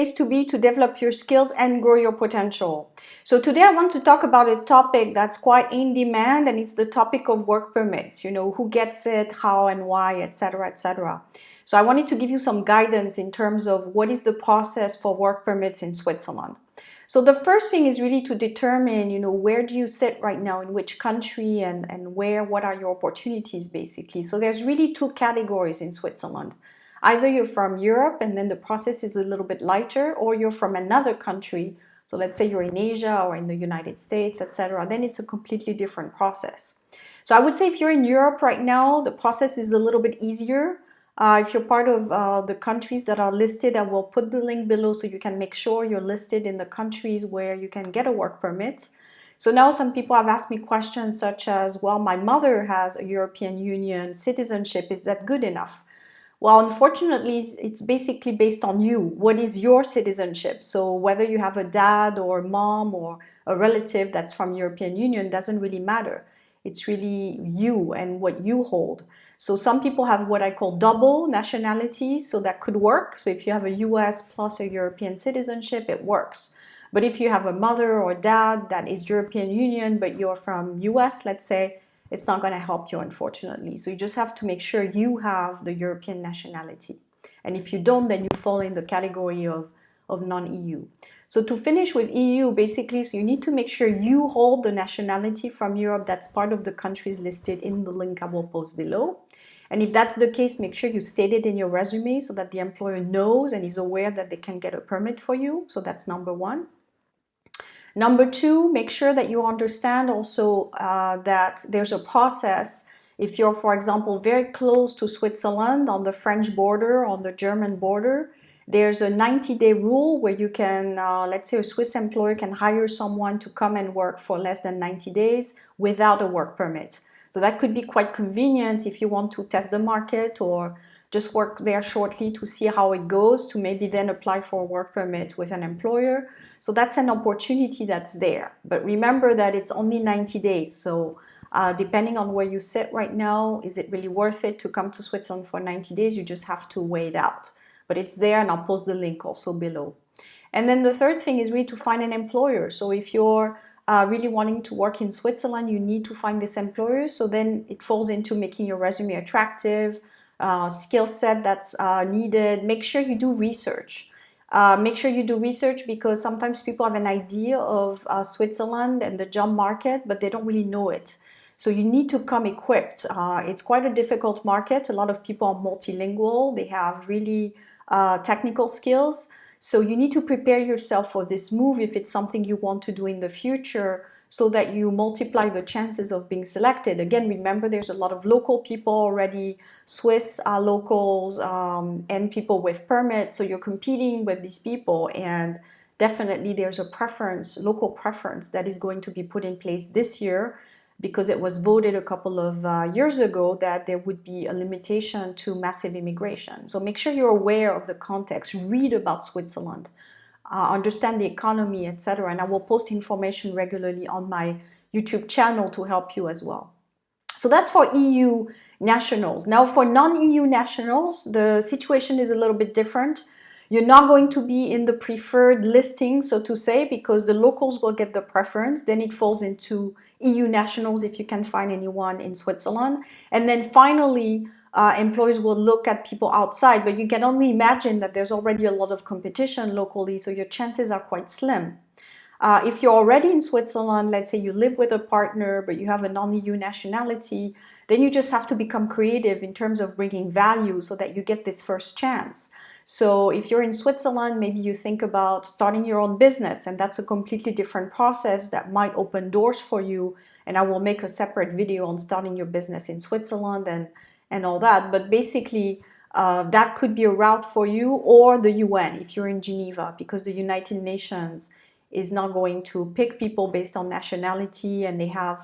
place to be to develop your skills and grow your potential. So today I want to talk about a topic that's quite in demand, and it's the topic of work permits. You know, who gets it, how and why, etc., etc. So I wanted to give you some guidance in terms of what is the process for work permits in Switzerland. So the first thing is really to determine, you know, where do you sit right now, in which country, and what are your opportunities basically. So there's really two categories in Switzerland. Either you're from Europe and then the process is a little bit lighter, or you're from another country. So let's say you're in Asia or in the United States, etc. Then it's a completely different process. So I would say if you're in Europe right now, the process is a little bit easier. If you're part of the countries that are listed, I will put the link below so you can make sure you're listed in the countries where you can get a work permit. So now some people have asked me questions such as, well, my mother has a European Union citizenship. Is that good enough? Well, unfortunately, it's basically based on you. What is your citizenship? So whether you have a dad or mom or a relative that's from European Union doesn't really matter. It's really you and what you hold. So some people have what I call double nationality, so that could work. So if you have a US plus a European citizenship, it works. But if you have a mother or dad that is European Union, but you're from US, let's say, it's not going to help you, unfortunately. So you just have to make sure you have the European nationality. And if you don't, then you fall in the category of non-EU. So to finish with EU, basically, so you need to make sure you hold the nationality from Europe that's part of the countries listed in the link I will post below. And if that's the case, make sure you state it in your resume so that the employer knows and is aware that they can get a permit for you. So that's number one. Number two, make sure that you understand also that there's a process. If you're, for example, very close to Switzerland on the French border, on the German border, there's a 90-day rule where you can, let's say a Swiss employer can hire someone to come and work for less than 90 days without a work permit. So that could be quite convenient if you want to test the market or just work there shortly to see how it goes, to maybe then apply for a work permit with an employer. So that's an opportunity that's there. But remember that it's only 90 days. So depending on where you sit right now, is it really worth it to come to Switzerland for 90 days? You just have to weigh it out. But it's there, and I'll post the link also below. And then the third thing is really to find an employer. So if you're really wanting to work in Switzerland, you need to find this employer. So then it falls into making your resume attractive, skill set that's needed. Make sure you do research. Make sure you do research because sometimes people have an idea of Switzerland and the job market, but they don't really know it. So you need to come equipped. It's quite a difficult market. A lot of people are multilingual. They have really technical skills. So you need to prepare yourself for this move if it's something you want to do in the future, so that you multiply the chances of being selected. Again, remember there's a lot of local people already, Swiss locals and people with permits. So you're competing with these people, and definitely there's a preference, local preference, that is going to be put in place this year, because it was voted a couple of years ago that there would be a limitation to massive immigration. So make sure you're aware of the context, read about Switzerland, understand the economy, etc. And I will post information regularly on my YouTube channel to help you as well. So that's for EU nationals. Now for non-EU nationals, the situation is a little bit different. You're not going to be in the preferred listing, so to say, because the locals will get the preference. Then it falls into EU nationals if you can find anyone in Switzerland. And then finally, employers will look at people outside, but you can only imagine that there's already a lot of competition locally, so your chances are quite slim. If you're already in Switzerland, let's say you live with a partner, but you have a non-EU nationality, then you just have to become creative in terms of bringing value so that you get this first chance. So if you're in Switzerland, maybe you think about starting your own business, and that's a completely different process that might open doors for you. And I will make a separate video on starting your business in Switzerland and all that. But basically, that could be a route for you, or the UN if you're in Geneva, because the United Nations is not going to pick people based on nationality, and they have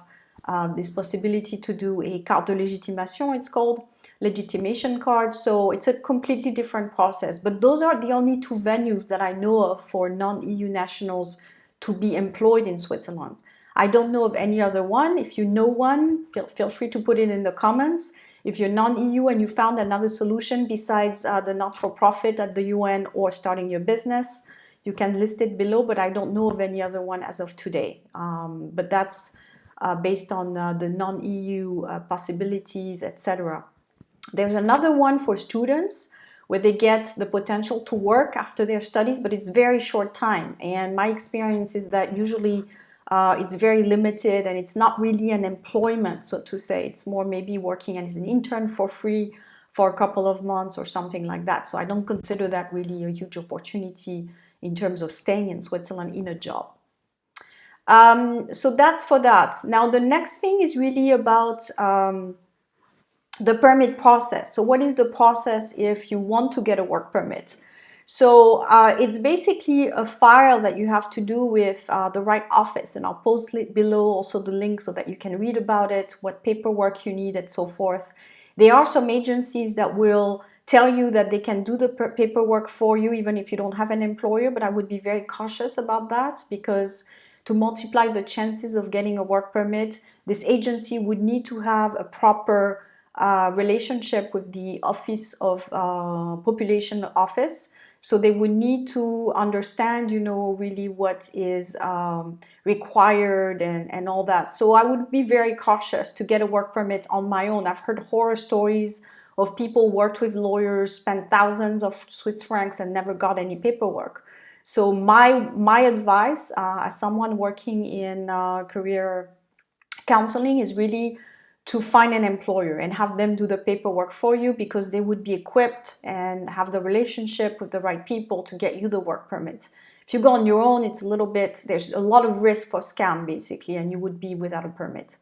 this possibility to do a carte de légitimation, it's called, legitimation card. So it's a completely different process. But those are the only two venues that I know of for non-EU nationals to be employed in Switzerland. I don't know of any other one. If you know one, feel free to put it in the comments. If you're non-EU and you found another solution besides the not-for-profit at the UN or starting your business, you can list it below, but I don't know of any other one as of today. But that's based on the non-EU possibilities, etc. There's another one for students where they get the potential to work after their studies, but it's very short time. And my experience is that usually it's very limited and it's not really an employment, so to say. It's more maybe working as an intern for free for a couple of months or something like that. So I don't consider that really a huge opportunity in terms of staying in Switzerland in a job. So that's for that. Now the next thing is really about the permit process. So what is the process if you want to get a work permit? So it's basically a file that you have to do with the right office, and I'll post below also the link so that you can read about it, what paperwork you need and so forth. There are some agencies that will tell you that they can do the paperwork for you even if you don't have an employer, but I would be very cautious about that, because to multiply the chances of getting a work permit, this agency would need to have a proper relationship with the Office of Population Office. So they would need to understand, you know, really what is required and all that. So I would be very cautious to get a work permit on my own. I've heard horror stories of people worked with lawyers, spent thousands of Swiss francs and never got any paperwork. So my advice as someone working in career counseling is really to find an employer and have them do the paperwork for you, because they would be equipped and have the relationship with the right people to get you the work permit. If you go on your own, it's a little bit, there's a lot of risk for scam basically, and you would be without a permit.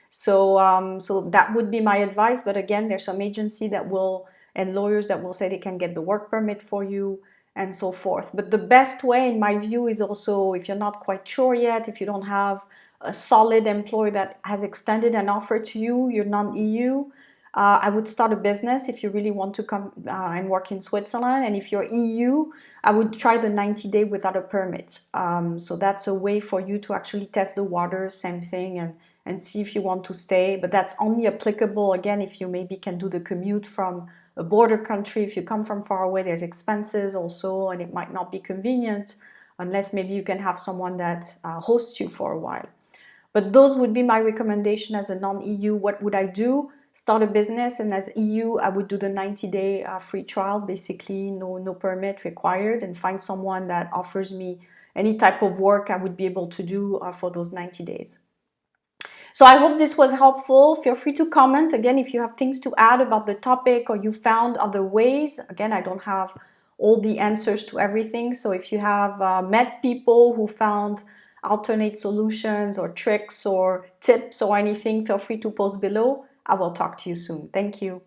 So, so that would be my advice. But again, there's some agency that will, and lawyers that will say they can get the work permit for you and so forth. But the best way, in my view, is also, if you're not quite sure yet, if you don't have a solid employer that has extended an offer to you, you're non-EU, I would start a business if you really want to come and work in Switzerland. And if you're EU, I would try the 90-day without a permit. So that's a way for you to actually test the waters, same thing, and see if you want to stay. But that's only applicable, again, if you maybe can do the commute from a border country. If you come from far away, there's expenses also, and it might not be convenient unless maybe you can have someone that hosts you for a while. But those would be my recommendation as a non-EU. What would I do? Start a business, and as EU, I would do the 90-day free trial, basically no permit required, and find someone that offers me any type of work I would be able to do for those 90 days. So I hope this was helpful. Feel free to comment. Again, if you have things to add about the topic or you found other ways. Again, I don't have all the answers to everything. So if you have met people who found alternate solutions or tricks or tips or anything, feel free to post below. I will talk to you soon. Thank you.